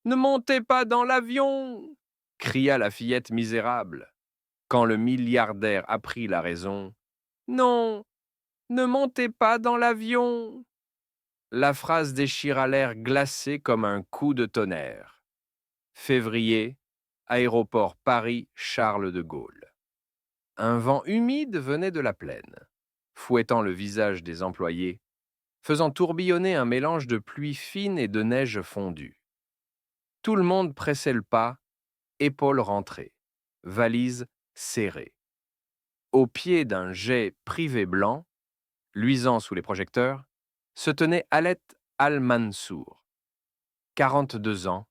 Ne montez pas dans l'avion! Cria la fillette misérable. Quand le milliardaire apprit la raison, non, ne montez pas dans l'avion! La phrase déchira l'air glacé comme un coup de tonnerre. Février, aéroport Paris-Charles de Gaulle. Un vent humide venait de la plaine, fouettant le visage des employés, faisant tourbillonner un mélange de pluie fine et de neige fondue. Tout le monde pressait le pas, épaules rentrées, valises serrées. Au pied d'un jet privé blanc, luisant sous les projecteurs, se tenait Halet Al-Mansour. 42 ans,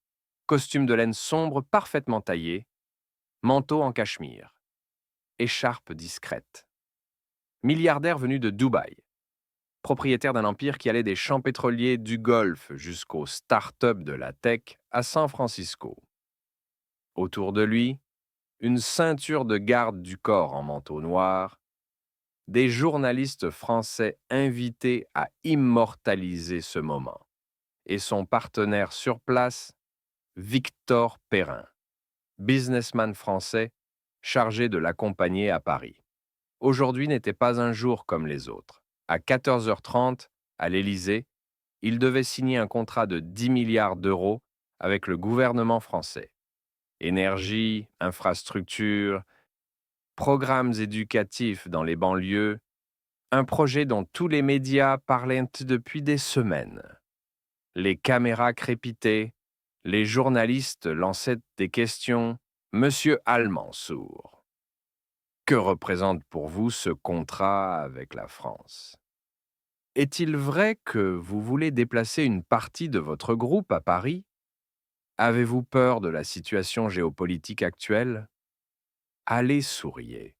costume de laine sombre parfaitement taillé, manteau en cachemire, écharpe discrète. Milliardaire venu de Dubaï, propriétaire d'un empire qui allait des champs pétroliers du Golfe jusqu'aux start-up de la tech à San Francisco. Autour de lui, une ceinture de garde du corps en manteau noir, des journalistes français invités à immortaliser ce moment, et son partenaire sur place, Victor Perrin, businessman français chargé de l'accompagner à Paris. Aujourd'hui n'était pas un jour comme les autres. À 14h30, à l'Élysée, il devait signer un contrat de 10 milliards d'euros avec le gouvernement français. Énergie, infrastructures, programmes éducatifs dans les banlieues, un projet dont tous les médias parlaient depuis des semaines. Les caméras crépitaient, les journalistes lançaient des questions. Monsieur Al-Mansour, que représente pour vous ce contrat avec la France? Est-il vrai que vous voulez déplacer une partie de votre groupe à Paris? Avez-vous peur de la situation géopolitique actuelle? Allez, souriez.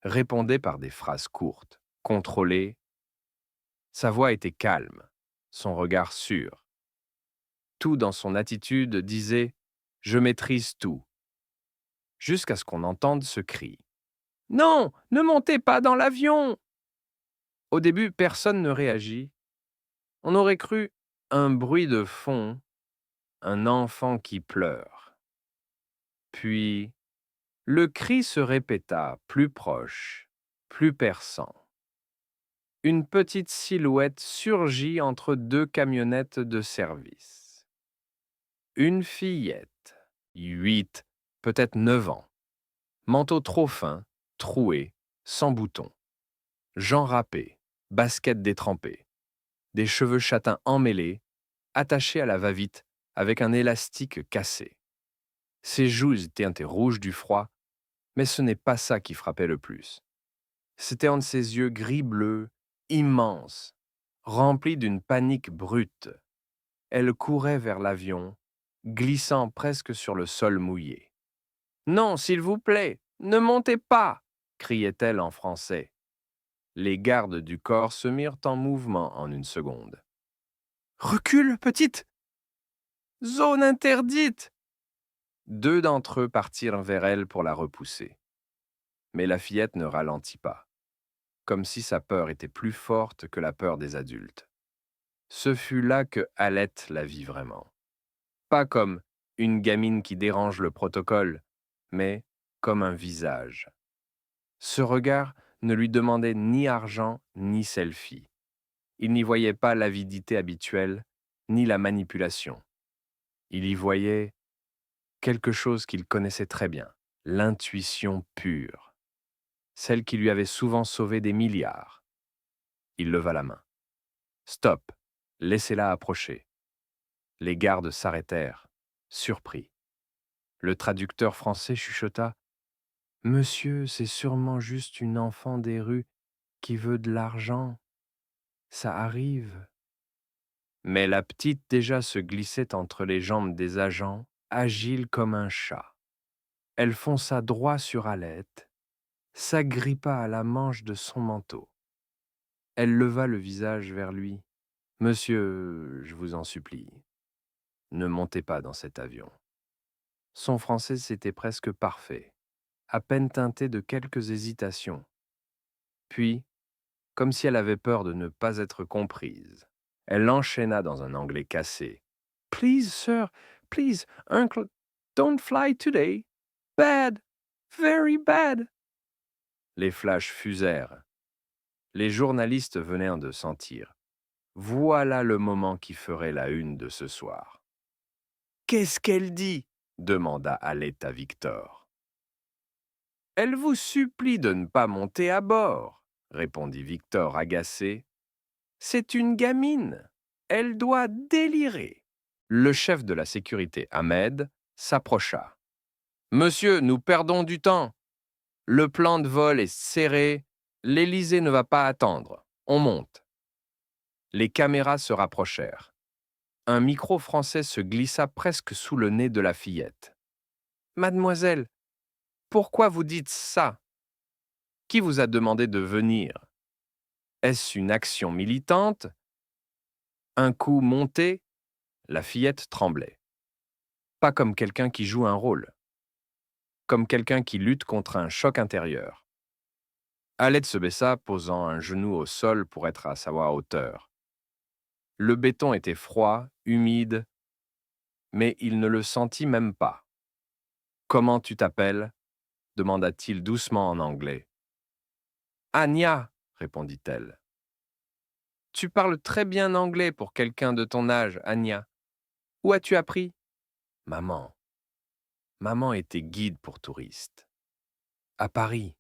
Répondez par des phrases courtes, contrôlées. Sa voix était calme, son regard sûr. Tout dans son attitude disait ⁇ Je maîtrise tout ⁇ jusqu'à ce qu'on entende ce cri. Non, ne montez pas dans l'avion! Au début, personne ne réagit. On aurait cru un bruit de fond, un enfant qui pleure. Puis, le cri se répéta, plus proche, plus perçant. Une petite silhouette surgit entre deux camionnettes de service. Une fillette, 8, peut-être 9 ans, manteau trop fin, troué, sans boutons, jeans râpés, baskets détrempées, des cheveux châtains emmêlés, attachés à la va-vite avec un élastique cassé. Ses joues étaient rouges du froid, mais ce n'est pas ça qui frappait le plus. C'était un de ses yeux gris-bleu, immenses, remplis d'une panique brute. Elle courait vers l'avion, glissant presque sur le sol mouillé. Non, s'il vous plaît, ne montez pas! Criait-elle en français. Les gardes du corps se mirent en mouvement en une seconde. Recule, petite! Zone interdite! 2 d'entre eux partirent vers elle pour la repousser. Mais la fillette ne ralentit pas, comme si sa peur était plus forte que la peur des adultes. Ce fut là que Alette la vit vraiment. Pas comme une gamine qui dérange le protocole, mais comme un visage. Ce regard ne lui demandait ni argent ni selfie. Il n'y voyait pas l'avidité habituelle, ni la manipulation. Il y voyait quelque chose qu'il connaissait très bien, l'intuition pure, celle qui lui avait souvent sauvé des milliards. Il leva la main. Stop, laissez-la approcher. Les gardes s'arrêtèrent, surpris. Le traducteur français chuchota. Monsieur, c'est sûrement juste une enfant des rues qui veut de l'argent. Ça arrive. Mais la petite déjà se glissait entre les jambes des agents, agile comme un chat. Elle fonça droit sur Alette, s'agrippa à la manche de son manteau. Elle leva le visage vers lui. Monsieur, je vous en supplie, ne montez pas dans cet avion. Son français c'était presque parfait, à peine teinté de quelques hésitations. Puis, comme si elle avait peur de ne pas être comprise, elle enchaîna dans un anglais cassé. Please, sir, Please, uncle, don't fly today. Bad, very bad. Les flashs fusèrent. Les journalistes venaient de sentir. Voilà le moment qui ferait la une de ce soir. Qu'est-ce qu'elle dit? Demanda Alette à Victor. Elle vous supplie de ne pas monter à bord, répondit Victor agacé. C'est une gamine. Elle doit délirer. Le chef de la sécurité, Ahmed, s'approcha. Monsieur, nous perdons du temps. Le plan de vol est serré. L'Élysée ne va pas attendre. On monte. Les caméras se rapprochèrent. Un micro français se glissa presque sous le nez de la fillette. Mademoiselle, pourquoi vous dites ça? Qui vous a demandé de venir? Est-ce une action militante? Un coup monté? La fillette tremblait. Pas comme quelqu'un qui joue un rôle. Comme quelqu'un qui lutte contre un choc intérieur. Alette se baissa, posant un genou au sol pour être à sa hauteur. Le béton était froid, humide, mais il ne le sentit même pas. « Comment tu t'appelles » demanda-t-il doucement en anglais. « Anya » répondit-elle. « Tu parles très bien anglais pour quelqu'un de ton âge, Anya. Où as-tu appris ?»« Maman. Maman était guide pour touristes. À Paris.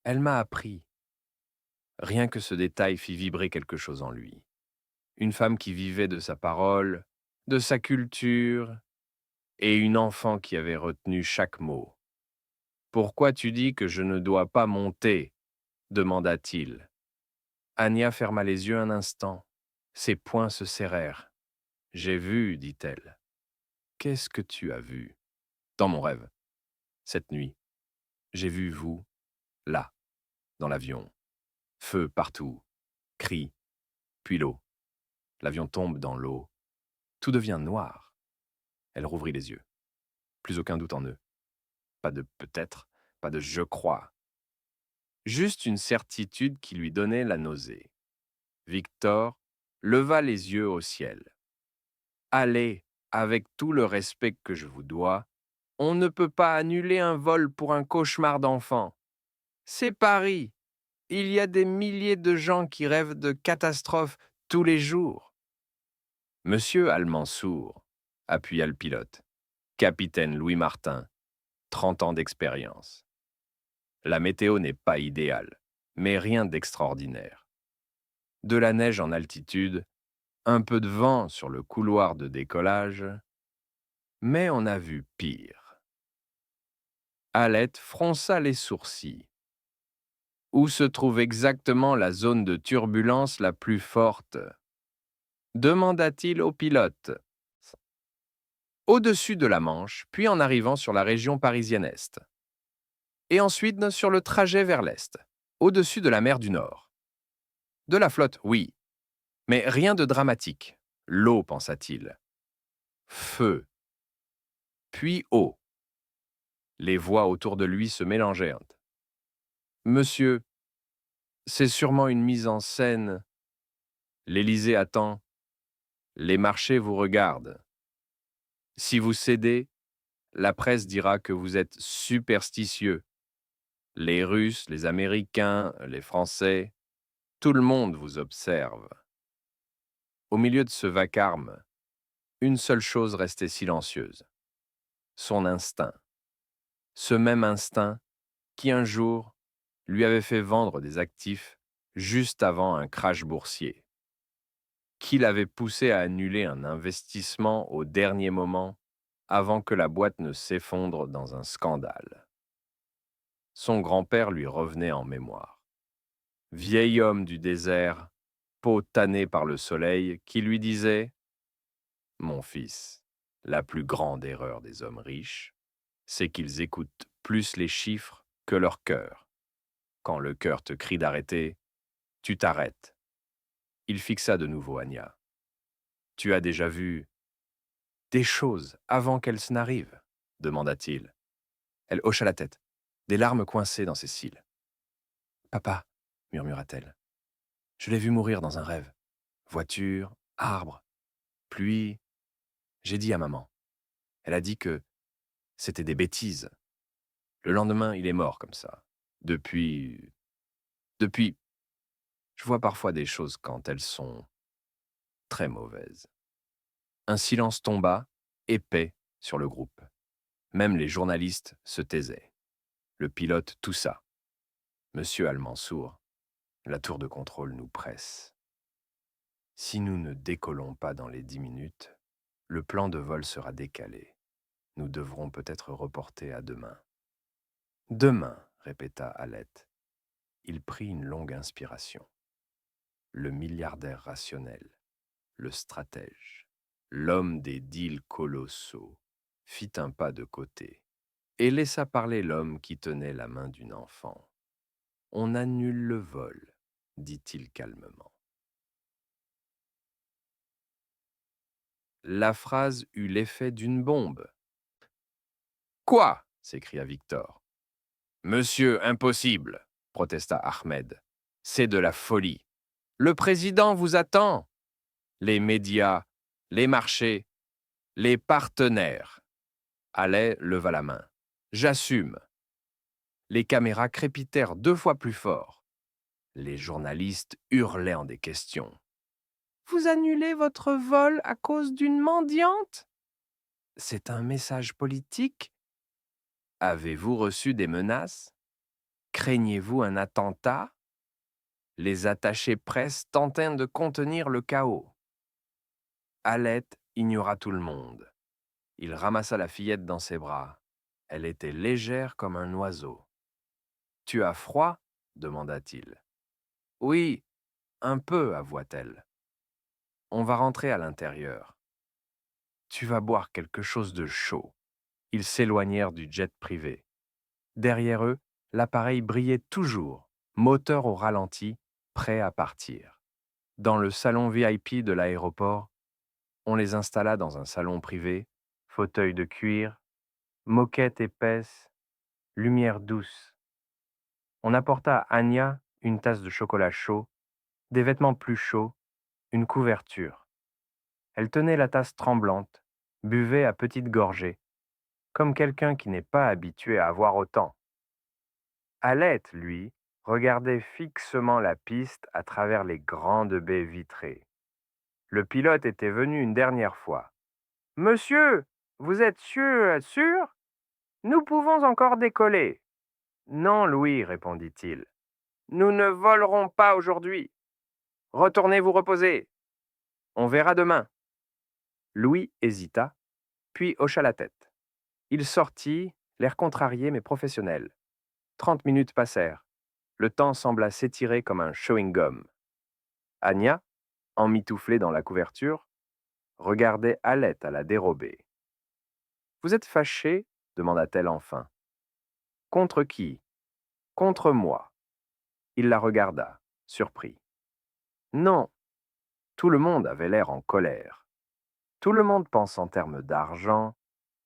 Elle m'a appris. » Rien que ce détail fit vibrer quelque chose en lui. Une femme qui vivait de sa parole, de sa culture, et une enfant qui avait retenu chaque mot. « Pourquoi tu dis que je ne dois pas monter ?» demanda-t-il. Anya ferma les yeux un instant. Ses poings se serrèrent. « J'ai vu, dit-elle. »« Qu'est-ce que tu as vu ?»« Dans mon rêve. Cette nuit. J'ai vu vous, là, dans l'avion. Feu partout. Cris. Puis l'eau. L'avion tombe dans l'eau. Tout devient noir. » Elle rouvrit les yeux. Plus aucun doute en eux. Pas de peut-être, pas de je crois. Juste une certitude qui lui donnait la nausée. Victor leva les yeux au ciel. « Allez, avec tout le respect que je vous dois, on ne peut pas annuler un vol pour un cauchemar d'enfant. C'est Paris. Il y a des milliers de gens qui rêvent de catastrophes tous les jours. » Monsieur Al-Mansour, appuya le pilote. Capitaine Louis Martin, 30 ans d'expérience. La météo n'est pas idéale, mais rien d'extraordinaire. De la neige en altitude, un peu de vent sur le couloir de décollage, mais on a vu pire. Alette fronça les sourcils. Où se trouve exactement la zone de turbulence la plus forte? Demanda-t-il au pilote. Au-dessus de la Manche, puis en arrivant sur la région parisienne Est. Et ensuite sur le trajet vers l'Est, au-dessus de la mer du Nord. De la flotte, oui, mais rien de dramatique. L'eau, pensa-t-il. Feu. Puis eau. Les voix autour de lui se mélangèrent. Monsieur, c'est sûrement une mise en scène. L'Élysée attend. Les marchés vous regardent. Si vous cédez, la presse dira que vous êtes superstitieux. Les Russes, les Américains, les Français, tout le monde vous observe. Au milieu de ce vacarme, une seule chose restait silencieuse. Son instinct. Ce même instinct qui, un jour, lui avait fait vendre des actifs juste avant un crash boursier. Qui l'avait poussé à annuler un investissement au dernier moment avant que la boîte ne s'effondre dans un scandale. Son grand-père lui revenait en mémoire. Vieil homme du désert, peau tannée par le soleil, qui lui disait « Mon fils, la plus grande erreur des hommes riches, c'est qu'ils écoutent plus les chiffres que leur cœur. Quand le cœur te crie d'arrêter, tu t'arrêtes. » Il fixa de nouveau Anya. « Tu as déjà vu des choses avant qu'elles n'arrivent ?» demanda-t-il. Elle hocha la tête, des larmes coincées dans ses cils. « Papa, » murmura-t-elle, « je l'ai vu mourir dans un rêve. Voiture, arbre, pluie. J'ai dit à maman, Elle a dit que c'était des bêtises. Le lendemain, il est mort comme ça. Depuis, je vois parfois des choses quand elles sont très mauvaises. Un silence tomba, épais, sur le groupe. Même les journalistes se taisaient. Le pilote toussa. Monsieur Al-Mansour, la tour de contrôle nous presse. Si nous ne décollons pas dans les 10 minutes, le plan de vol sera décalé. Nous devrons peut-être reporter à demain. Demain, répéta Alette. Il prit une longue inspiration. Le milliardaire rationnel, le stratège, l'homme des deals colossaux, fit un pas de côté et laissa parler l'homme qui tenait la main d'une enfant. On annule le vol, dit-il calmement. La phrase eut l'effet d'une bombe. Quoi? S'écria Victor. Monsieur, impossible, protesta Ahmed. C'est de la folie. Le président vous attend. Les médias, les marchés, les partenaires. Allais leva la main. J'assume. Les caméras crépitèrent 2 fois plus fort. Les journalistes hurlaient en des questions. Vous annulez votre vol à cause d'une mendiante? C'est un message politique? Avez-vous reçu des menaces? Craignez-vous un attentat? Les attachés presse tentèrent de contenir le chaos. Alette ignora tout le monde. Il ramassa la fillette dans ses bras. Elle était légère comme un oiseau. « Tu as froid ?» demanda-t-il. « Oui, un peu, avoua-t-elle. On va rentrer à l'intérieur. Tu vas boire quelque chose de chaud. » Ils s'éloignèrent du jet privé. Derrière eux, l'appareil brillait toujours, moteur au ralenti, prêt à partir. Dans le salon VIP de l'aéroport, on les installa dans un salon privé, fauteuil de cuir, moquette épaisse, lumière douce. On apporta à Anya une tasse de chocolat chaud, des vêtements plus chauds, une couverture. Elle tenait la tasse tremblante, buvait à petites gorgées, comme quelqu'un qui n'est pas habitué à avoir autant. Alette, lui, regardait fixement la piste à travers les grandes baies vitrées. Le pilote était venu une dernière fois. « Monsieur, vous êtes sûr? Nous pouvons encore décoller. »« Non, Louis, répondit-il. Nous ne volerons pas aujourd'hui. Retournez vous reposer. On verra demain. » Louis hésita, puis hocha la tête. Il sortit, l'air contrarié mais professionnel. 30 minutes passèrent. Le temps sembla s'étirer comme un chewing-gum. Anya, emmitouflée dans la couverture, regardait Alette à la dérobée. « Vous êtes fâché ? demanda-t-elle enfin. « Contre qui ? Contre moi. » Il la regarda, surpris. Non, tout le monde avait l'air en colère. Tout le monde pense en termes d'argent,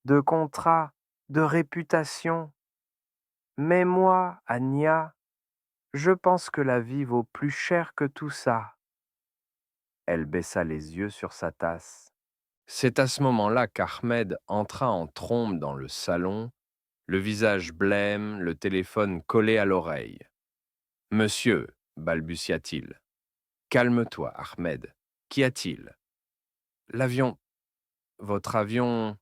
de contrat, de réputation. Mais moi, Anya, je pense que la vie vaut plus cher que tout ça. Elle baissa les yeux sur sa tasse. C'est à ce moment-là qu'Ahmed entra en trombe dans le salon, le visage blême, le téléphone collé à l'oreille. « Monsieur, balbutia-t-il. Calme-toi, Ahmed. Qu'y a-t-il ? L'avion. Votre avion. »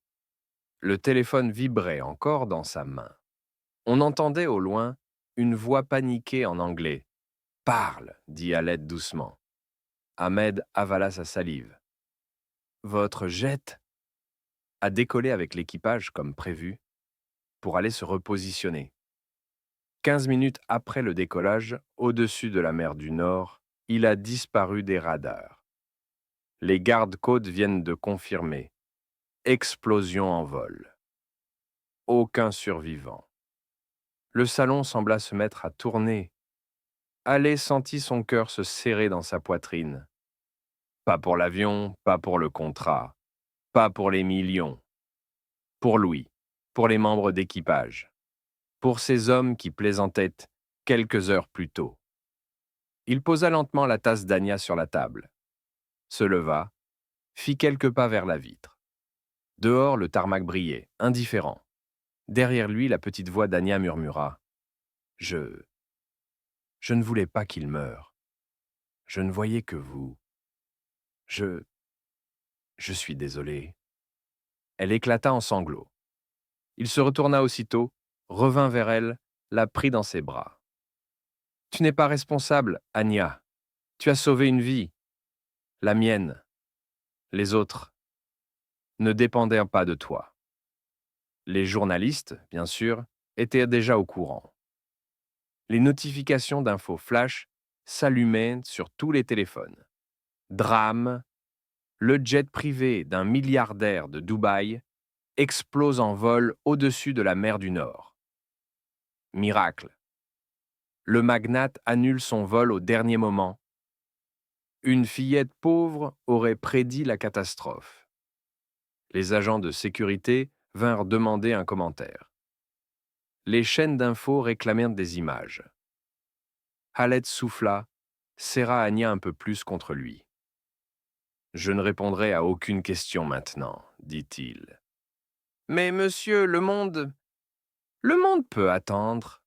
Le téléphone vibrait encore dans sa main. On entendait au loin une voix paniquée en anglais. « Parle, dit Alette doucement. Ahmed avala sa salive. Votre jet a décollé avec l'équipage comme prévu pour aller se repositionner. 15 minutes après le décollage, au-dessus de la mer du Nord, il a disparu des radars. Les gardes-côtes viennent de confirmer. Explosion en vol. Aucun survivant. Le salon sembla se mettre à tourner. Allais sentit son cœur se serrer dans sa poitrine. Pas pour l'avion, pas pour le contrat, pas pour les millions. Pour Louis, pour les membres d'équipage, pour ces hommes qui plaisantaient quelques heures plus tôt. Il posa lentement la tasse d'Anya sur la table, se leva, fit quelques pas vers la vitre. Dehors, le tarmac brillait, indifférent. Derrière lui, la petite voix d'Anya murmura. Je... Je ne voulais pas qu'il meure. Je ne voyais que vous. Je... Je suis désolé. Elle éclata en sanglots. Il se retourna aussitôt, revint vers elle, la prit dans ses bras. Tu n'es pas responsable, Anya. Tu as sauvé une vie. La mienne. Les autres ne dépendaient pas de toi. Les journalistes, bien sûr, étaient déjà au courant. Les notifications d'infos flash s'allumaient sur tous les téléphones. Drame, le jet privé d'un milliardaire de Dubaï explose en vol au-dessus de la mer du Nord. Miracle. Le magnate annule son vol au dernier moment. Une fillette pauvre aurait prédit la catastrophe. Les agents de sécurité vinrent demander un commentaire. Les chaînes d'infos réclamèrent des images. Khaled souffla, serra Anya un peu plus contre lui. « Je ne répondrai à aucune question maintenant, dit-il. Mais monsieur, le monde peut attendre.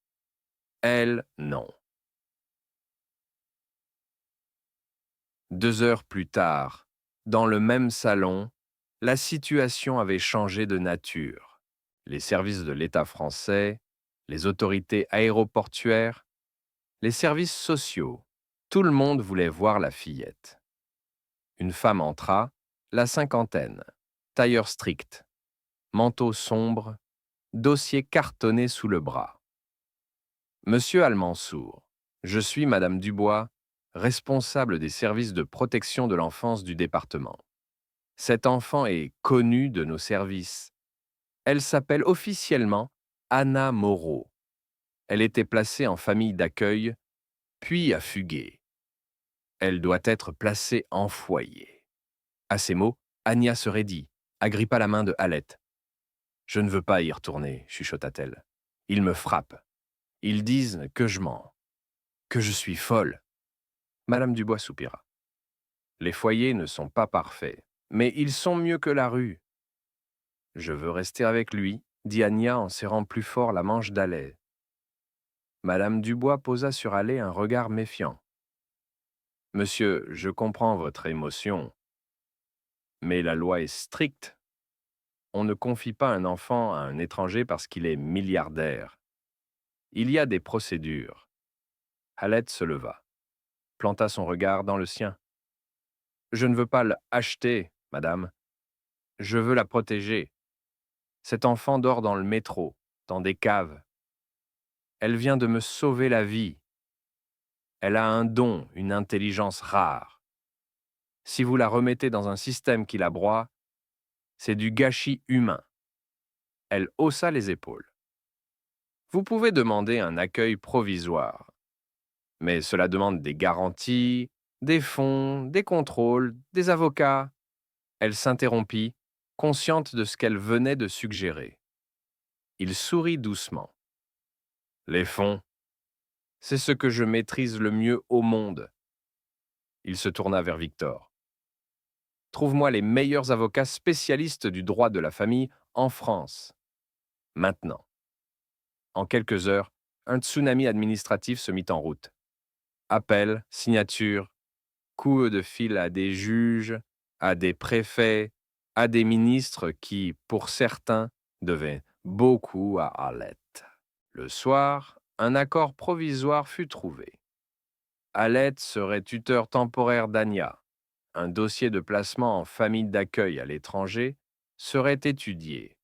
Elle, non. 2 heures plus tard, dans le même salon, la situation avait changé de nature. Les services de l'État français, les autorités aéroportuaires, les services sociaux, tout le monde voulait voir la fillette. Une femme entra, la cinquantaine, tailleur strict, manteau sombre, dossier cartonné sous le bras. Monsieur Almansour, je suis Madame Dubois, responsable des services de protection de l'enfance du département. Cette enfant est connue de nos services. Elle s'appelle officiellement Anna Moreau. Elle était placée en famille d'accueil, puis a fugué. Elle doit être placée en foyer. À ces mots, Anya se raidit, agrippa la main de Halette. « Je ne veux pas y retourner, chuchota-t-elle. Ils me frappent. Ils disent que je mens, que je suis folle. » Madame Dubois soupira. « Les foyers ne sont pas parfaits, mais ils sont mieux que la rue. »« Je veux rester avec lui, » dit Anya en serrant plus fort la manche d'Allais. Madame Dubois posa sur Allais un regard méfiant. « Monsieur, je comprends votre émotion, mais la loi est stricte. On ne confie pas un enfant à un étranger parce qu'il est milliardaire. Il y a des procédures. » Halette se leva, planta son regard dans le sien. « Je ne veux pas l'acheter, madame. Je veux la protéger. Cet enfant dort dans le métro, dans des caves. Elle vient de me sauver la vie. Elle a un don, une intelligence rare. Si vous la remettez dans un système qui la broie, c'est du gâchis humain. » Elle haussa les épaules. « Vous pouvez demander un accueil provisoire, mais cela demande des garanties, des fonds, des contrôles, des avocats. » Elle s'interrompit, consciente de ce qu'elle venait de suggérer. Il sourit doucement. « Les fonds, c'est ce que je maîtrise le mieux au monde. » Il se tourna vers Victor. « Trouve-moi les meilleurs avocats spécialistes du droit de la famille en France. Maintenant. » En quelques heures, un tsunami administratif se mit en route. Appels, signatures, coups de fil à des juges, à des préfets, à des ministres qui, pour certains, devaient beaucoup à Halette. Le soir, un accord provisoire fut trouvé. Halette serait tuteur temporaire d'Anya. Un dossier de placement en famille d'accueil à l'étranger serait étudié.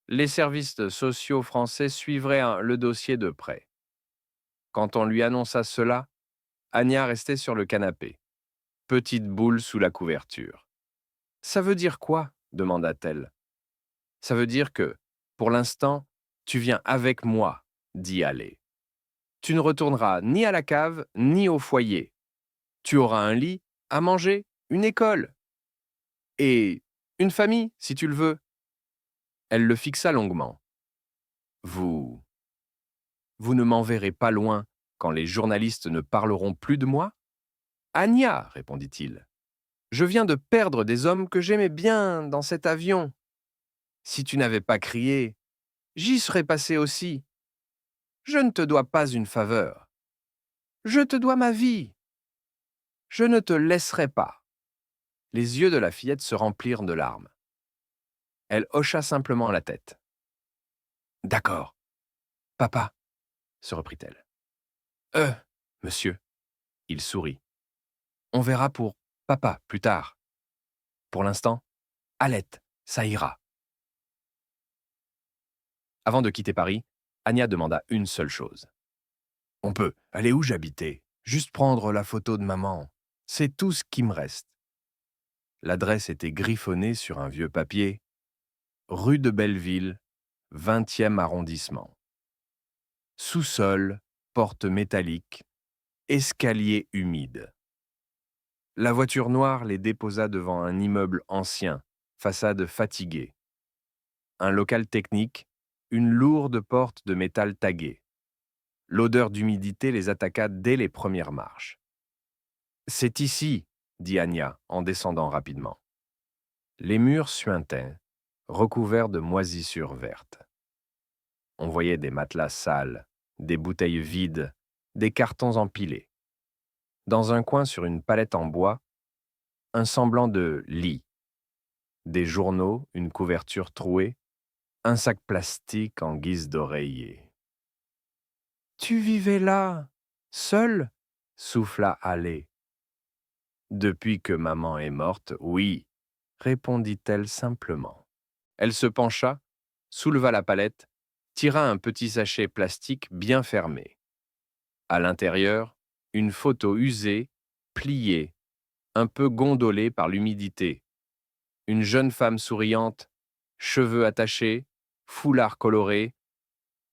Les services sociaux français suivraient le dossier de près. Quand on lui annonça cela, Anya restait sur le canapé, petite boule sous la couverture. « Ça veut dire quoi ?» demanda-t-elle. « Ça veut dire que, pour l'instant, tu viens avec moi, » dit Allais. « Tu ne retourneras ni à la cave, ni au foyer. Tu auras un lit, à manger, une école. Et une famille, si tu le veux. » Elle le fixa longuement. « Vous ne m'enverrez pas loin quand les journalistes ne parleront plus de moi ?»« Anya, répondit-il. Je viens de perdre des hommes que j'aimais bien dans cet avion. Si tu n'avais pas crié, j'y serais passé aussi. Je ne te dois pas une faveur. Je te dois ma vie. Je ne te laisserai pas. Les yeux de la fillette se remplirent de larmes. Elle hocha simplement la tête. D'accord, papa, se reprit-elle. Monsieur, il sourit. On verra pour papa plus tard. Pour l'instant, Alette, ça ira. Avant de quitter Paris, Anya demanda une seule chose. On peut aller où j'habitais, juste prendre la photo de maman. C'est tout ce qui me reste. L'adresse était griffonnée sur un vieux papier. Rue de Belleville, 20e arrondissement. Sous-sol, porte métallique, escalier humide. La voiture noire les déposa devant un immeuble ancien, façade fatiguée. Un local technique, une lourde porte de métal taguée. L'odeur d'humidité les attaqua dès les premières marches. « C'est ici », dit Anya en descendant rapidement. Les murs suintaient, recouverts de moisissures vertes. On voyait des matelas sales, des bouteilles vides, des cartons empilés. Dans un coin sur une palette en bois, un semblant de lit. Des journaux, une couverture trouée, un sac plastique en guise d'oreiller. « Tu vivais là, seul ?» souffla Allé. « Depuis que maman est morte, oui, » répondit-elle simplement. Elle se pencha, souleva la palette, tira un petit sachet plastique bien fermé. À l'intérieur, une photo usée, pliée, un peu gondolée par l'humidité. Une jeune femme souriante, cheveux attachés, foulard coloré,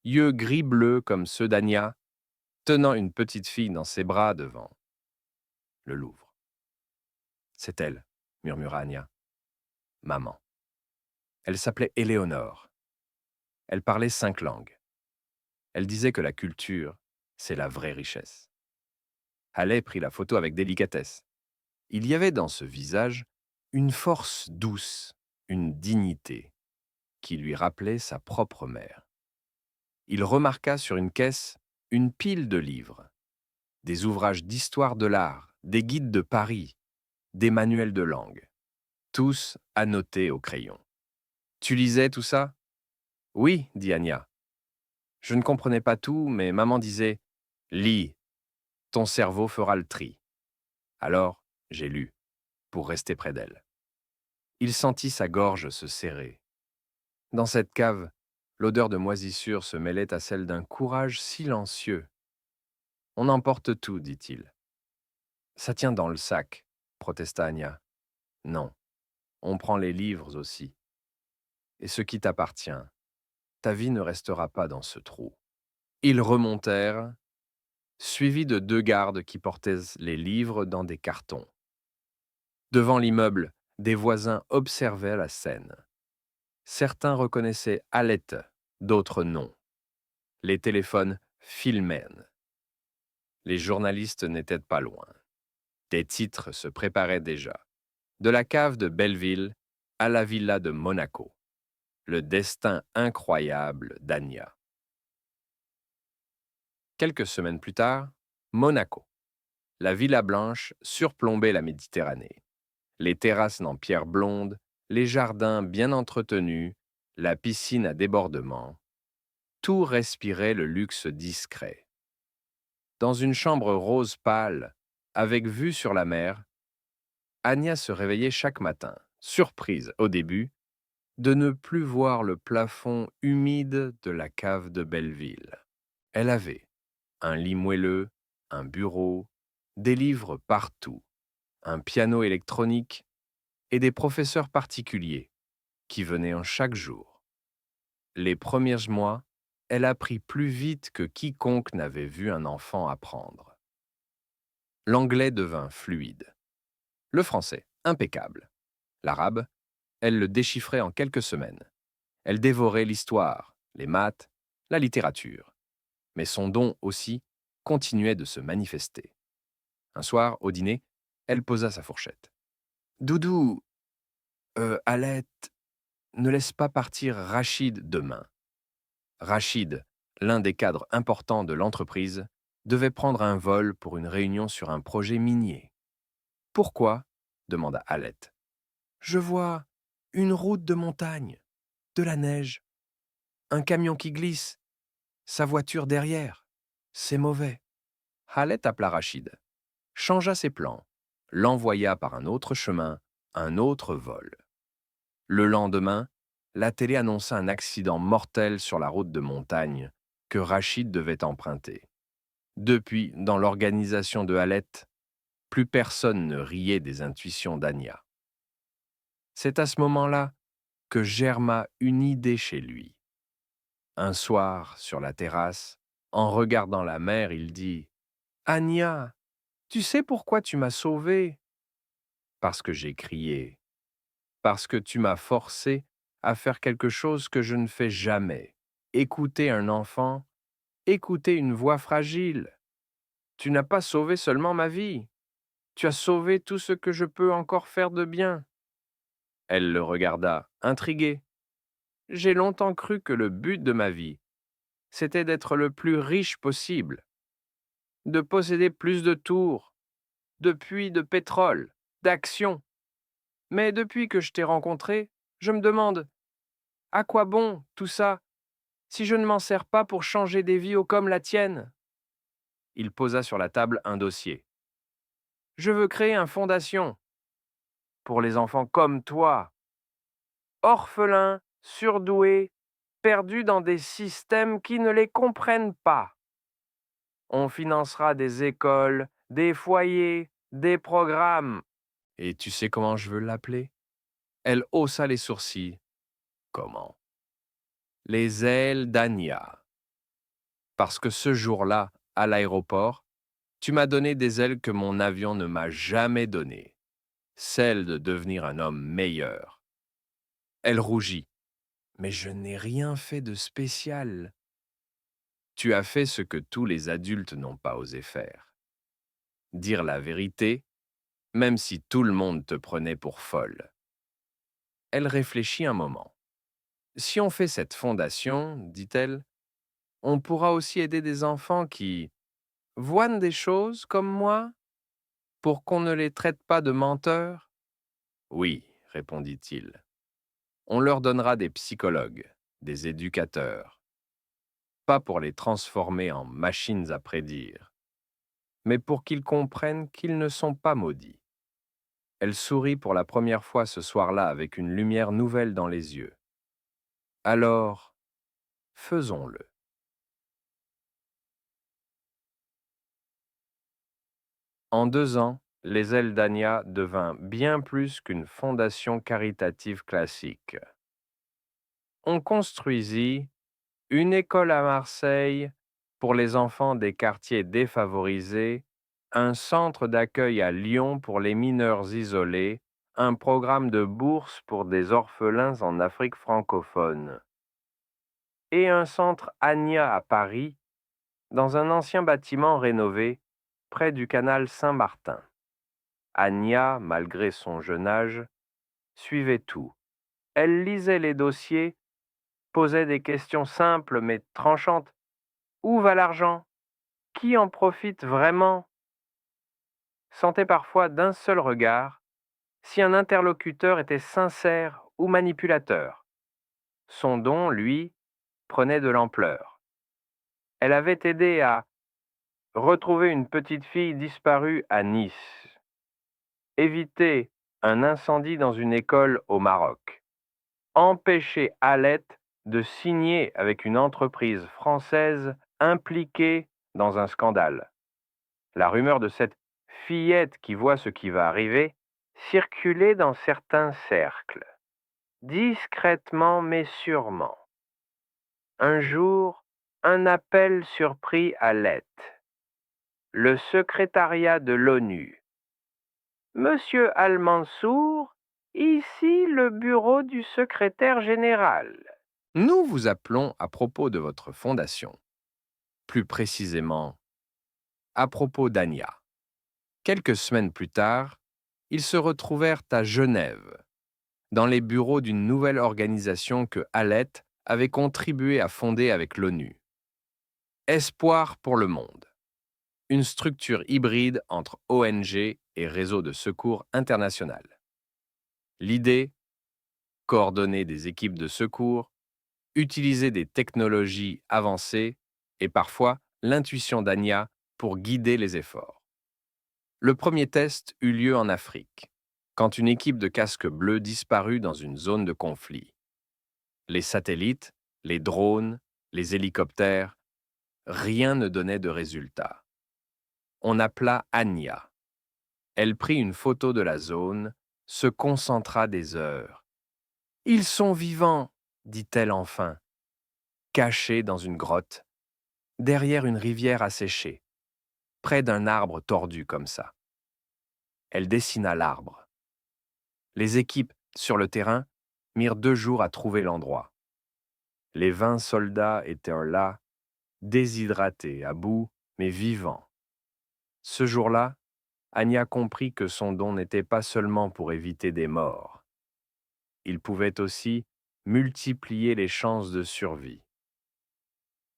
yeux gris-bleu comme ceux d'Anya, tenant une petite fille dans ses bras devant le Louvre. « C'est elle, » murmura Anya. « Maman. » Elle s'appelait Éléonore. Elle parlait 5 langues. Elle disait que la culture, c'est la vraie richesse. Halley prit la photo avec délicatesse. Il y avait dans ce visage une force douce, une dignité, qui lui rappelait sa propre mère. Il remarqua sur une caisse une pile de livres, des ouvrages d'histoire de l'art, des guides de Paris, des manuels de langue, tous annotés au crayon. « Tu lisais tout ça ?»« Oui, » dit Anya. « Je ne comprenais pas tout, mais maman disait « Lis, ton cerveau fera le tri. » Alors, j'ai lu, pour rester près d'elle. Il sentit sa gorge se serrer. Dans cette cave, l'odeur de moisissure se mêlait à celle d'un courage silencieux. « On emporte tout, » dit-il. « Ça tient dans le sac, » protesta Anya. « Non, on prend les livres aussi. Et ce qui t'appartient, ta vie ne restera pas dans ce trou. » Ils remontèrent, suivis de 2 gardes qui portaient les livres dans des cartons. Devant l'immeuble, des voisins observaient la scène. Certains reconnaissaient Alette, d'autres non. Les téléphones filmaient. Les journalistes n'étaient pas loin. Des titres se préparaient déjà. De la cave de Belleville à la villa de Monaco. Le destin incroyable d'Anya. Quelques semaines plus tard, Monaco. La Villa Blanche surplombait la Méditerranée. Les terrasses en pierre blonde, les jardins bien entretenus, la piscine à débordement. Tout respirait le luxe discret. Dans une chambre rose pâle, avec vue sur la mer, Anya se réveillait chaque matin, surprise au début, de ne plus voir le plafond humide de la cave de Belleville. Elle avait un lit moelleux, un bureau, des livres partout, un piano électronique et des professeurs particuliers qui venaient en chaque jour. Les premiers mois, elle apprit plus vite que quiconque n'avait vu un enfant apprendre. L'anglais devint fluide. Le français, impeccable. L'arabe, elle le déchiffrait en quelques semaines. Elle dévorait l'histoire, les maths, la littérature. Mais son don aussi continuait de se manifester. Un soir, au dîner, elle posa sa fourchette. « Doudou, Alette, ne laisse pas partir Rachid demain. Rachid, l'un des cadres importants de l'entreprise, devait prendre un vol pour une réunion sur un projet minier. Pourquoi demanda Alette. Je vois une route de montagne, de la neige, un camion qui glisse, sa voiture derrière. C'est mauvais. Alette appela Rachid, changea ses plans, l'envoya par un autre chemin, un autre vol. Le lendemain, la télé annonça un accident mortel sur la route de montagne que Rachid devait emprunter. Depuis, dans l'organisation de Halette, plus personne ne riait des intuitions d'Anya. C'est à ce moment-là que germa une idée chez lui. Un soir, sur la terrasse, en regardant la mer, il dit « Anya, tu sais pourquoi tu m'as sauvé ?»« Parce que j'ai crié. Parce que tu m'as forcé à faire quelque chose que je ne fais jamais. Écouter un enfant, écouter une voix fragile. Tu n'as pas sauvé seulement ma vie. Tu as sauvé tout ce que je peux encore faire de bien. » Elle le regarda, intriguée. « J'ai longtemps cru que le but de ma vie, c'était d'être le plus riche possible, de posséder plus de tours, de puits de pétrole, d'actions. Mais depuis que je t'ai rencontré, je me demande, à quoi bon tout ça si je ne m'en sers pas pour changer des vies comme la tienne ?» Il posa sur la table un dossier. « Je veux créer une fondation pour les enfants comme toi, orphelins, surdoués, perdus dans des systèmes qui ne les comprennent pas. On financera des écoles, des foyers, des programmes. » Et tu sais comment je veux l'appeler? Elle haussa les sourcils. Comment? Les ailes d'Anya. Parce que ce jour-là, à l'aéroport, tu m'as donné des ailes que mon avion ne m'a jamais données, celles de devenir un homme meilleur. Elle rougit. Mais je n'ai rien fait de spécial. Tu as fait ce que tous les adultes n'ont pas osé faire. Dire la vérité, même si tout le monde te prenait pour folle. Elle réfléchit un moment. Si on fait cette fondation, dit-elle, on pourra aussi aider des enfants qui voient des choses comme moi pour qu'on ne les traite pas de menteurs. Oui, répondit-il. On leur donnera des psychologues, des éducateurs, pas pour les transformer en machines à prédire, mais pour qu'ils comprennent qu'ils ne sont pas maudits. Elle sourit pour la première fois ce soir-là avec une lumière nouvelle dans les yeux. Alors, faisons-le. En 2 ans, les ailes d'Anya devint bien plus qu'une fondation caritative classique. On construisit une école à Marseille pour les enfants des quartiers défavorisés, un centre d'accueil à Lyon pour les mineurs isolés, un programme de bourse pour des orphelins en Afrique francophone, et un centre Anya à Paris, dans un ancien bâtiment rénové près du canal Saint-Martin. Anya, malgré son jeune âge, suivait tout. Elle lisait les dossiers, posait des questions simples mais tranchantes. Où va l'argent? Qui en profite vraiment? Sentait parfois d'un seul regard si un interlocuteur était sincère ou manipulateur. Son don, lui, prenait de l'ampleur. Elle avait aidé à retrouver une petite fille disparue à Nice, éviter un incendie dans une école au Maroc, empêcher Alette de signer avec une entreprise française impliquée dans un scandale. La rumeur de cette fillette qui voit ce qui va arriver circulait dans certains cercles, discrètement mais sûrement. Un jour, un appel surprit Alette. Le secrétariat de l'ONU. Monsieur Al-Mansour, ici le bureau du secrétaire général. Nous vous appelons à propos de votre fondation. Plus précisément, à propos d'Anya. Quelques semaines plus tard, ils se retrouvèrent à Genève. dans les bureaux d'une nouvelle organisation que Hallett avait contribué à fonder avec l'ONU. Espoir pour le monde. Une structure hybride entre ONG et réseau de secours international. L'idée, coordonner des équipes de secours, utiliser des technologies avancées et parfois l'intuition d'Anya pour guider les efforts. Le premier test eut lieu en Afrique, quand une équipe de casques bleus disparut dans une zone de conflit. Les satellites, les drones, les hélicoptères, rien ne donnait de résultat. On appela Anya. Elle prit une photo de la zone, se concentra des heures. « Ils sont vivants !» dit-elle enfin, cachés dans une grotte, derrière une rivière asséchée, près d'un arbre tordu comme ça. Elle dessina l'arbre. Les équipes, sur le terrain, mirent 2 jours à trouver l'endroit. Les 20 soldats étaient là, déshydratés, à bout, mais vivants. Ce jour-là, Anya comprit que son don n'était pas seulement pour éviter des morts. Il pouvait aussi multiplier les chances de survie.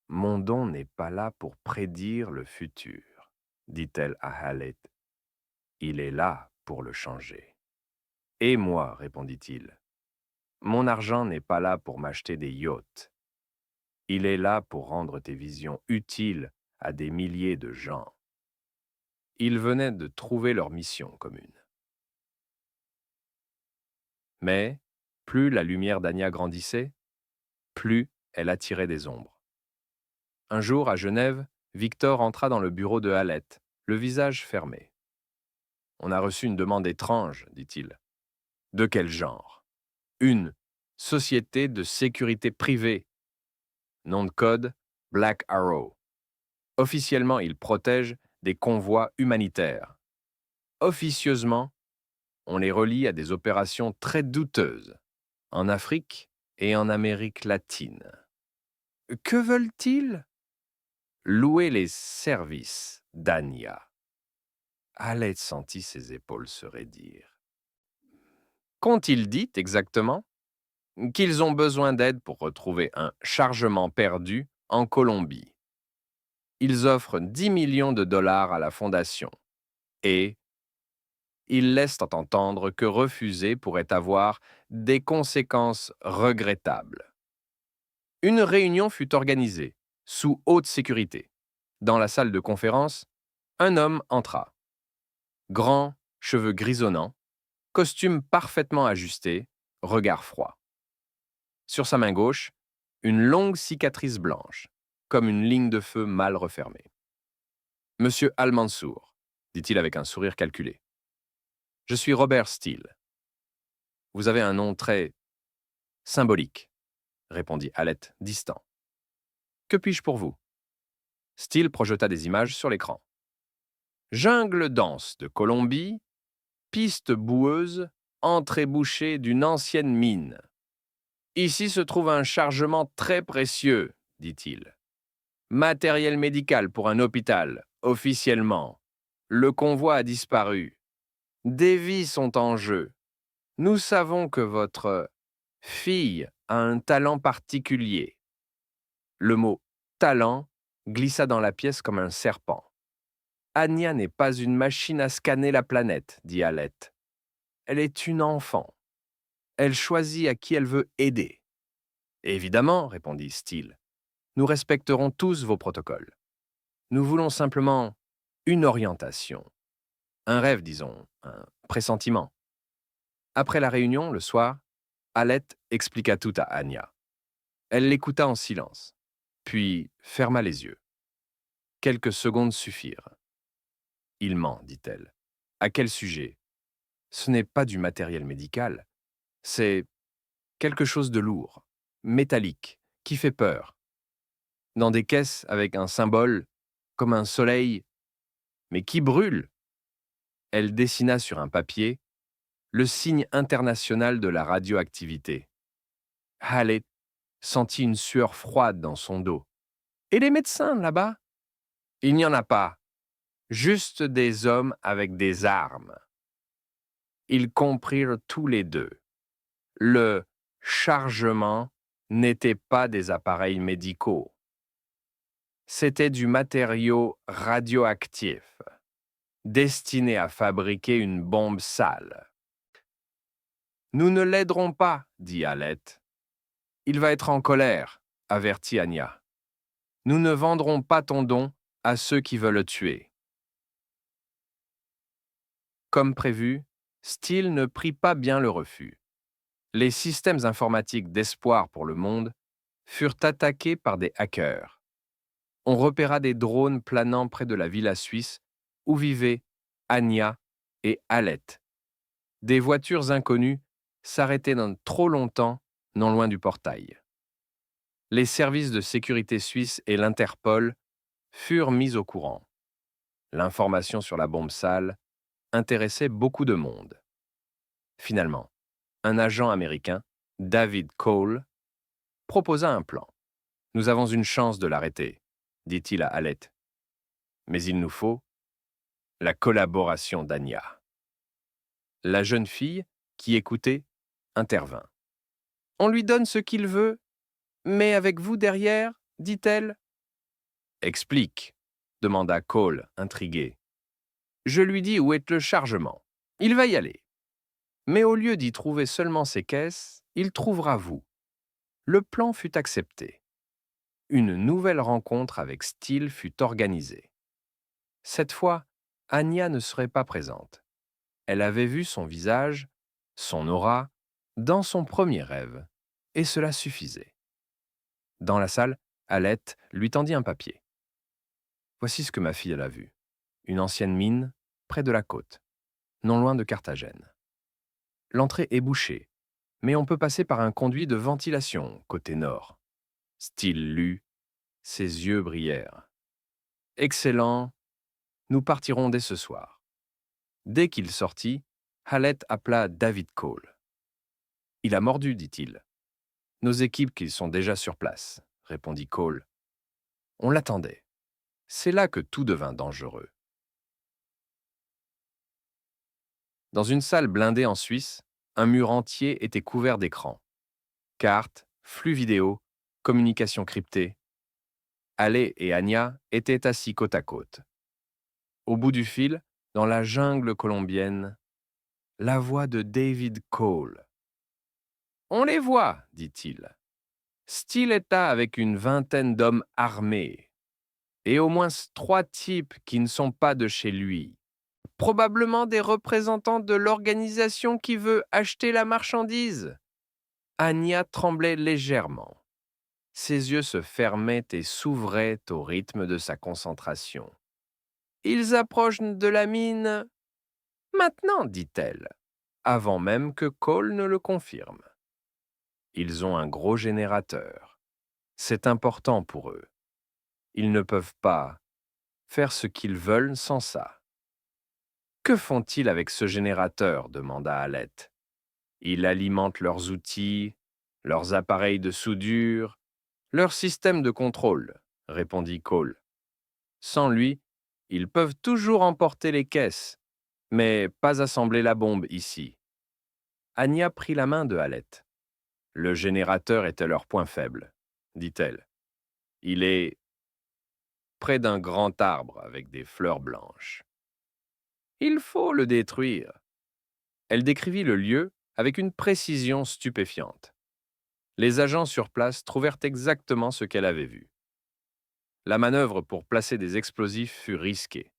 Mon don n'est pas là pour prédire le futur, dit-elle à Hallett. Il est là pour le changer. Et moi, répondit-il. Mon argent n'est pas là pour m'acheter des yachts. Il est là pour rendre tes visions utiles à des milliers de gens. Ils venaient de trouver leur mission commune. Mais, plus la lumière d'Anya grandissait, plus elle attirait des ombres. Un jour, à Genève, Victor entra dans le bureau de Hallett, le visage fermé. « On a reçu une demande étrange, dit-il. »« De quel genre ?»« Une société de sécurité privée. Nom de code, Black Arrow. Officiellement, il protège des convois humanitaires. Officieusement, on les relie à des opérations très douteuses, en Afrique et en Amérique latine. Que veulent-ils ? Louer les services d'Anya. » Hallett sentit ses épaules se raidir. Qu'ont-ils dit exactement ? Qu'ils ont besoin d'aide pour retrouver un chargement perdu en Colombie. Ils offrent 10 millions de dollars à la fondation et ils laissent entendre que refuser pourrait avoir des conséquences regrettables. Une réunion fut organisée, sous haute sécurité. Dans la salle de conférence, un homme entra. Grand, cheveux grisonnants, costume parfaitement ajusté, regard froid. Sur sa main gauche, une longue cicatrice blanche, comme une ligne de feu mal refermée. « Monsieur Al-Mansour, » dit-il avec un sourire calculé. « Je suis Robert Steele. »« Vous avez un nom très symbolique, » répondit Hallett, distant. « Que puis-je pour vous ?» Steele projeta des images sur l'écran. Jungle dense de Colombie, piste boueuse, entrée bouchée d'une ancienne mine. Ici se trouve un chargement très précieux, dit-il. Matériel médical pour un hôpital, officiellement. Le convoi a disparu. Des vies sont en jeu. Nous savons que votre fille a un talent particulier. Le mot « talent » glissa dans la pièce comme un serpent. Anya n'est pas une machine à scanner la planète, dit Hallett. Elle est une enfant. Elle choisit à qui elle veut aider. Évidemment, répondit Steele. Nous respecterons tous vos protocoles. Nous voulons simplement une orientation. Un rêve, disons, un pressentiment. Après la réunion, le soir, Hallett expliqua tout à Anya. Elle l'écouta en silence, puis ferma les yeux. Quelques secondes suffirent. « Il ment, dit-elle. À quel sujet ? Ce n'est pas du matériel médical. C'est quelque chose de lourd, métallique, qui fait peur. Dans des caisses avec un symbole, comme un soleil, mais qui brûle. » Elle dessina sur un papier le signe international de la radioactivité. Hallett sentit une sueur froide dans son dos. « Et les médecins, là-bas ?»« Il n'y en a pas. Juste des hommes avec des armes. » Ils comprirent tous les deux. Le chargement n'était pas des appareils médicaux. C'était du matériau radioactif, destiné à fabriquer une bombe sale. Nous ne l'aiderons pas, dit Alette. Il va être en colère, avertit Anya. Nous ne vendrons pas ton don à ceux qui veulent le tuer. Comme prévu, Steele ne prit pas bien le refus. Les systèmes informatiques d'espoir pour le monde furent attaqués par des hackers. On repéra des drones planant près de la villa suisse où vivaient Anya et Alette. Des voitures inconnues s'arrêtaient trop longtemps non loin du portail. Les services de sécurité suisses et l'Interpol furent mis au courant. L'information sur la bombe sale intéressait beaucoup de monde. Finalement, un agent américain, David Cole, proposa un plan. « Nous avons une chance de l'arrêter », dit-il à Alette. « Mais il nous faut la collaboration d'Anya. » La jeune fille, qui écoutait, intervint. « On lui donne ce qu'il veut, mais avec vous derrière, dit-elle. »« Explique, » demanda Cole, intrigué. « Je lui dis où est le chargement. Il va y aller. Mais au lieu d'y trouver seulement ses caisses, il trouvera vous. » Le plan fut accepté. Une nouvelle rencontre avec Steele fut organisée. Cette fois, Anya ne serait pas présente. Elle avait vu son visage, son aura, dans son premier rêve, et cela suffisait. Dans la salle, Alette lui tendit un papier. « Voici ce que ma fille a vu. Une ancienne mine, près de la côte, non loin de Carthagène. L'entrée est bouchée, mais on peut passer par un conduit de ventilation, côté nord. » Steele lut, ses yeux brillèrent. « Excellent, nous partirons dès ce soir. » Dès qu'il sortit, Alette appela David Cole. « Il a mordu, dit-il. »« Nos équipes qui sont déjà sur place, » répondit Cole. « On l'attendait. » C'est là que tout devint dangereux. Dans une salle blindée en Suisse, un mur entier était couvert d'écrans. Cartes, flux vidéo, communications cryptées. Ale et Anya étaient assis côte à côte. Au bout du fil, dans la jungle colombienne, la voix de David Cole. « On les voit, dit-il. Steele est là avec une vingtaine d'hommes armés, et au moins 3 types qui ne sont pas de chez lui. Probablement des représentants de l'organisation qui veut acheter la marchandise. » Anya tremblait légèrement. Ses yeux se fermaient et s'ouvraient au rythme de sa concentration. « Ils approchent de la mine. Maintenant, dit-elle, avant même que Cole ne le confirme. Ils ont un gros générateur. C'est important pour eux. Ils ne peuvent pas faire ce qu'ils veulent sans ça. »« Que font-ils avec ce générateur » demanda Alette. « Ils alimentent leurs outils, leurs appareils de soudure, leur système de contrôle, » répondit Cole. « Sans lui, ils peuvent toujours emporter les caisses, mais pas assembler la bombe ici. » Anya prit la main de Alette. « Le générateur était leur point faible, » dit-elle. « Il est près d'un grand arbre avec des fleurs blanches. Il faut le détruire. » Elle décrivit le lieu avec une précision stupéfiante. Les agents sur place trouvèrent exactement ce qu'elle avait vu. La manœuvre pour placer des explosifs fut risquée.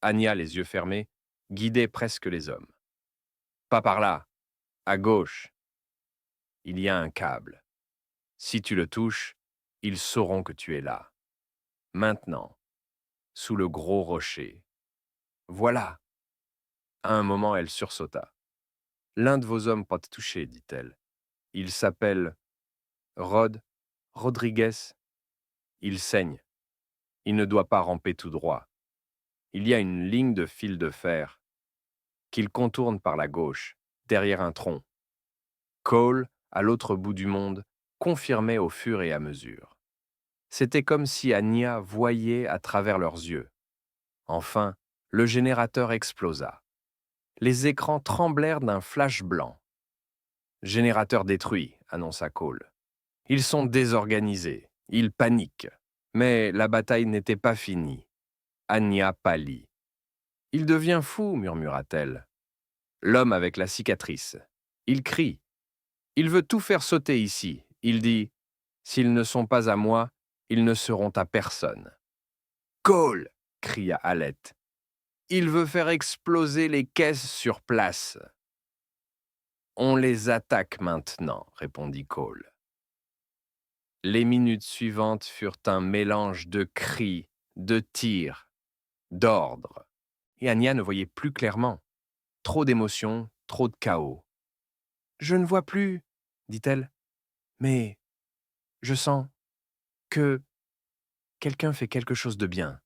Anya, les yeux fermés, guidait presque les hommes. « Pas par là, à gauche. Il y a un câble. Si tu le touches, ils sauront que tu es là. Maintenant, sous le gros rocher. Voilà. » À un moment, elle sursauta. « L'un de vos hommes peut te toucher, dit-elle. Il s'appelle Rodriguez. Il saigne. Il ne doit pas ramper tout droit. Il y a une ligne de fil de fer qu'il contourne par la gauche, derrière un tronc. » Cole, à l'autre bout du monde, confirmait au fur et à mesure. C'était comme si Anya voyait à travers leurs yeux. Enfin, le générateur explosa. Les écrans tremblèrent d'un flash blanc. Générateur détruit, annonça Cole. Ils sont désorganisés, ils paniquent. Mais la bataille n'était pas finie. Anya pâlit. Il devient fou, murmura-t-elle. L'homme avec la cicatrice. Il crie. Il veut tout faire sauter ici. Il dit, s'ils ne sont pas à moi, ils ne seront à personne. Cole, cria Alette. Il veut faire exploser les caisses sur place. On les attaque maintenant, répondit Cole. Les minutes suivantes furent un mélange de cris, de tirs, d'ordres. Et Anya ne voyait plus clairement. Trop d'émotions, trop de chaos. Je ne vois plus, dit-elle, mais je sens que quelqu'un fait quelque chose de bien.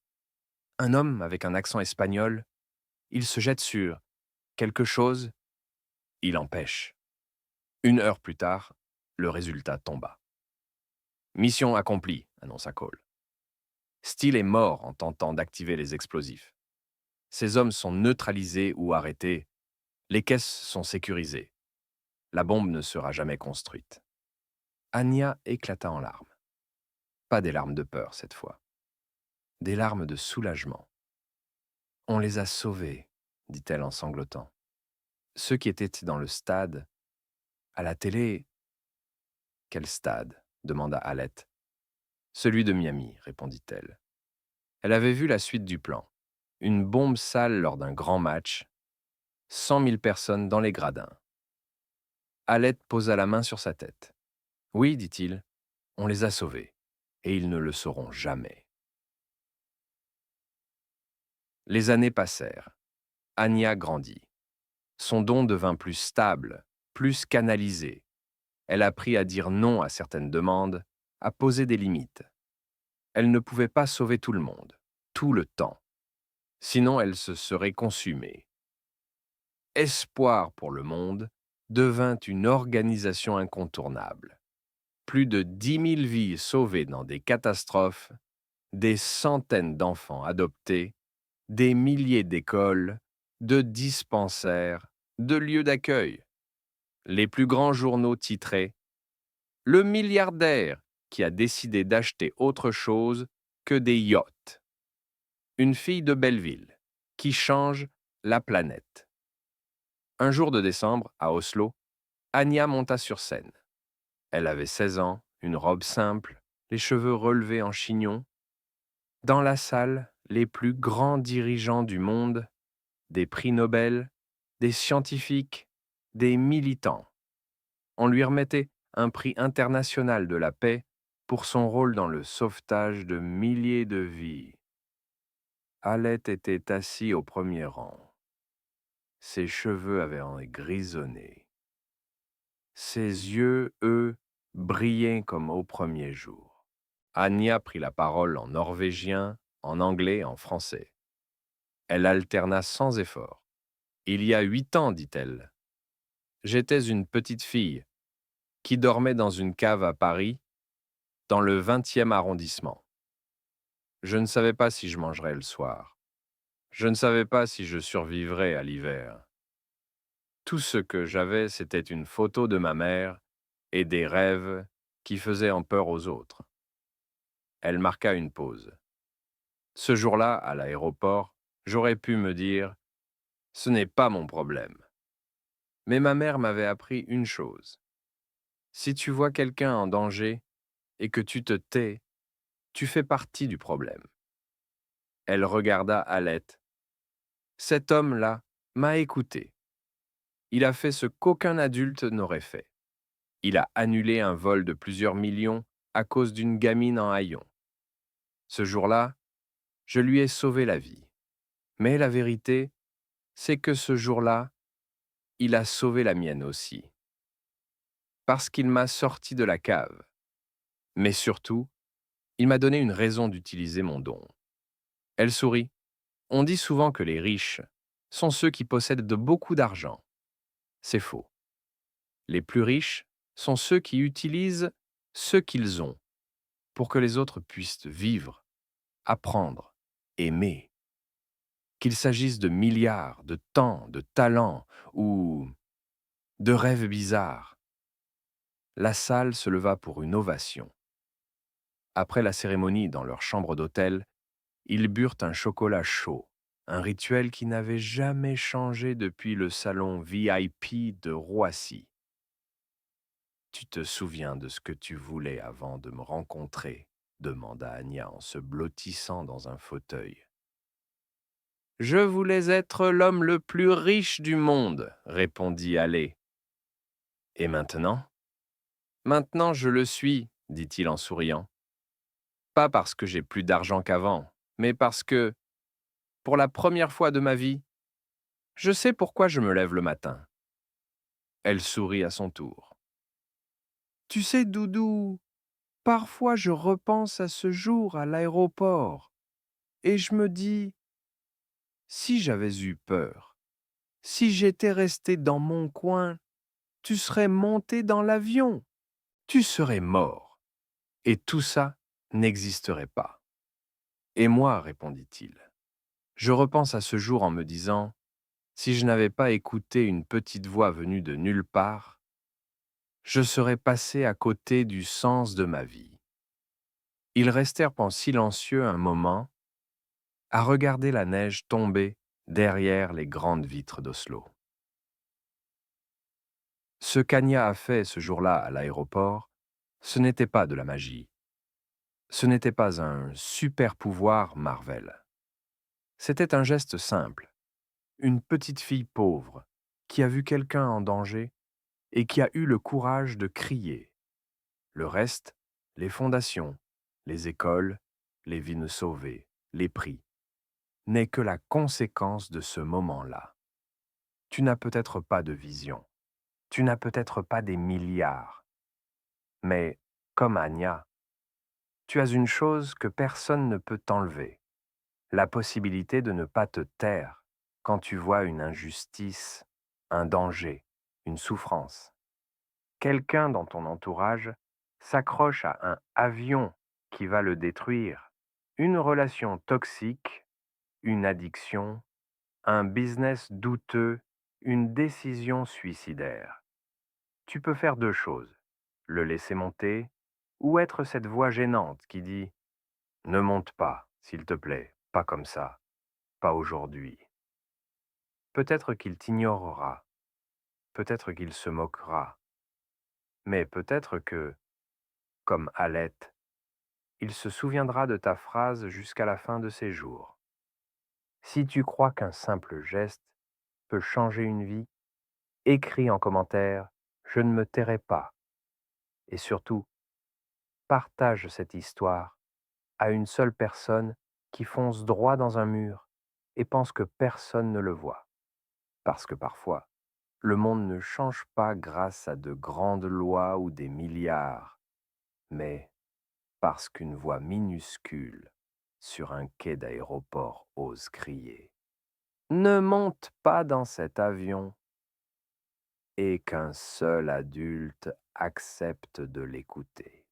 Un homme avec un accent espagnol, il se jette sur quelque chose, il empêche. 1 heure plus tard, le résultat tomba. Mission accomplie, annonça Cole. Steele est mort en tentant d'activer les explosifs. Ces hommes sont neutralisés ou arrêtés. Les caisses sont sécurisées. La bombe ne sera jamais construite. Anya éclata en larmes. Pas des larmes de peur cette fois. Des larmes de soulagement. On les a sauvés, dit-elle en sanglotant. Ceux qui étaient dans le stade, à la télé. Quel stade demanda Alette. Celui de Miami, répondit-elle. Elle avait vu la suite du plan. Une bombe sale lors d'un grand match, 100 000 personnes dans les gradins. Alette posa la main sur sa tête. Oui, dit-il, on les a sauvés, et ils ne le sauront jamais. Les années passèrent. Anya grandit. Son don devint plus stable, plus canalisé. Elle apprit à dire non à certaines demandes, à poser des limites. Elle ne pouvait pas sauver tout le monde, tout le temps. Sinon, elle se serait consumée. Espoir pour le monde devint une organisation incontournable. Plus de 10 000 vies sauvées dans des catastrophes, des centaines d'enfants adoptés, des milliers d'écoles, de dispensaires, de lieux d'accueil. Les plus grands journaux titraient « Le milliardaire qui a décidé d'acheter autre chose que des yachts. Une fille de Belleville qui change la planète. » Un jour de décembre, à Oslo, Anya monta sur scène. Elle avait 16 ans, une robe simple, les cheveux relevés en chignon. Dans la salle, les plus grands dirigeants du monde, des prix Nobel, des scientifiques, des militants. On lui remettait un prix international de la paix pour son rôle dans le sauvetage de milliers de vies. Alette était assis au premier rang. Ses cheveux avaient grisonné. Ses yeux, eux, brillaient comme au premier jour. Anya prit la parole en norvégien, en anglais, en français. Elle alterna sans effort. Il y a 8 ans, dit-elle. J'étais une petite fille qui dormait dans une cave à Paris, dans le 20e arrondissement. Je ne savais pas si je mangerais le soir. Je ne savais pas si je survivrais à l'hiver. Tout ce que j'avais, c'était une photo de ma mère et des rêves qui faisaient en peur aux autres. Elle marqua une pause. Ce jour-là, à l'aéroport, j'aurais pu me dire « Ce n'est pas mon problème ». Mais ma mère m'avait appris une chose. Si tu vois quelqu'un en danger et que tu te tais, tu fais partie du problème. Elle regarda Alette. Cet homme-là m'a écouté. Il a fait ce qu'aucun adulte n'aurait fait. Il a annulé un vol de plusieurs millions à cause d'une gamine en haillons. Ce jour-là, je lui ai sauvé la vie. Mais la vérité, c'est que ce jour-là, il a sauvé la mienne aussi. Parce qu'il m'a sorti de la cave. Mais surtout, il m'a donné une raison d'utiliser mon don. Elle sourit. On dit souvent que les riches sont ceux qui possèdent de beaucoup d'argent. C'est faux. Les plus riches sont ceux qui utilisent ce qu'ils ont pour que les autres puissent vivre, apprendre, aimer. Qu'il s'agisse de milliards, de temps, de talents ou de rêves bizarres, La salle se leva pour une ovation. Après la cérémonie dans leur chambre d'hôtel, ils burent un chocolat chaud, un rituel qui n'avait jamais changé depuis le salon VIP de Roissy. Tu te souviens de ce que tu voulais avant de me rencontrer, demanda Anya en se blottissant dans un fauteuil. Je voulais être l'homme le plus riche du monde, répondit Allais. Et maintenant? Maintenant je le suis, dit-il en souriant. Pas parce que j'ai plus d'argent qu'avant, mais parce que, pour la première fois de ma vie, je sais pourquoi je me lève le matin. Elle sourit à son tour. Tu sais, Doudou, parfois je repense à ce jour à l'aéroport et je me dis, si j'avais eu peur, si j'étais resté dans mon coin, tu serais monté dans l'avion, tu serais mort, et tout ça n'existerait pas. Et moi, répondit-il, je repense à ce jour en me disant, si je n'avais pas écouté une petite voix venue de nulle part, je serais passé à côté du sens de ma vie. Ils restèrent en silencieux un moment, à regarder la neige tomber derrière les grandes vitres d'Oslo. Ce qu'Anya a fait ce jour-là à l'aéroport, ce n'était pas de la magie. Ce n'était pas un super pouvoir Marvel. C'était un geste simple. Une petite fille pauvre qui a vu quelqu'un en danger et qui a eu le courage de crier. Le reste, les fondations, les écoles, les vies sauvées, les prix, n'est que la conséquence de ce moment-là. Tu n'as peut-être pas de vision, tu n'as peut-être pas des milliards, mais, comme Anya, tu as une chose que personne ne peut t'enlever, la possibilité de ne pas te taire quand tu vois une injustice, un danger, une souffrance. Quelqu'un dans ton entourage s'accroche à un avion qui va le détruire, une relation toxique, une addiction, un business douteux, une décision suicidaire. Tu peux faire deux choses, le laisser monter ou être cette voix gênante qui dit « Ne monte pas, s'il te plaît, pas comme ça, pas aujourd'hui ». Peut-être qu'il t'ignorera, peut-être qu'il se moquera, mais peut-être que, comme Alette, il se souviendra de ta phrase jusqu'à la fin de ses jours. Si tu crois qu'un simple geste peut changer une vie, écris en commentaire « Je ne me tairai pas » et surtout, partage cette histoire à une seule personne qui fonce droit dans un mur et pense que personne ne le voit. Parce que parfois, le monde ne change pas grâce à de grandes lois ou des milliards, mais parce qu'une voix minuscule sur un quai d'aéroport ose crier « Ne monte pas dans cet avion » et qu'un seul adulte accepte de l'écouter.